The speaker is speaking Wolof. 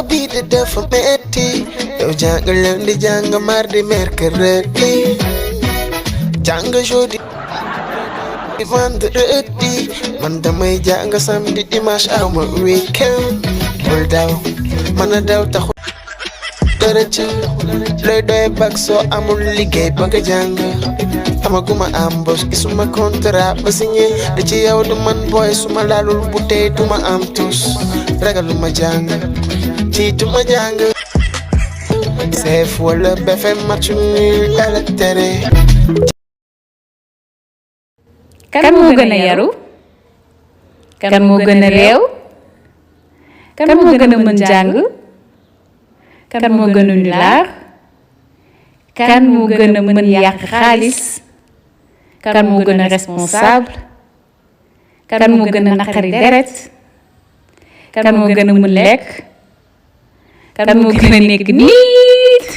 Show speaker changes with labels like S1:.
S1: bii de dafa metti yow jàng lundi jàng mardi mercredi jàng jeudi vendredi man damay jàng samedi dimanche aw ma weekend bul daw mën a daw taxul dara ci looy doy bag soo amul liggéey ba nga jàng amaguma am bos gisuma contrat ba signé da ci yow du man booy suma laalul bu tey duma am tus ragaluma jàng ciituma jàng seef wala befe match nul ala tere.
S2: kan moo gën a yaru kan moo gën a réew kan moo gën a mën jàng kan moo gën a nulaar kan moo gën a mën yàq xaalis kan moo gën a responsable kan moo gën a naqari deret kan moo gën a mën lekk kan moo gën a nekk nit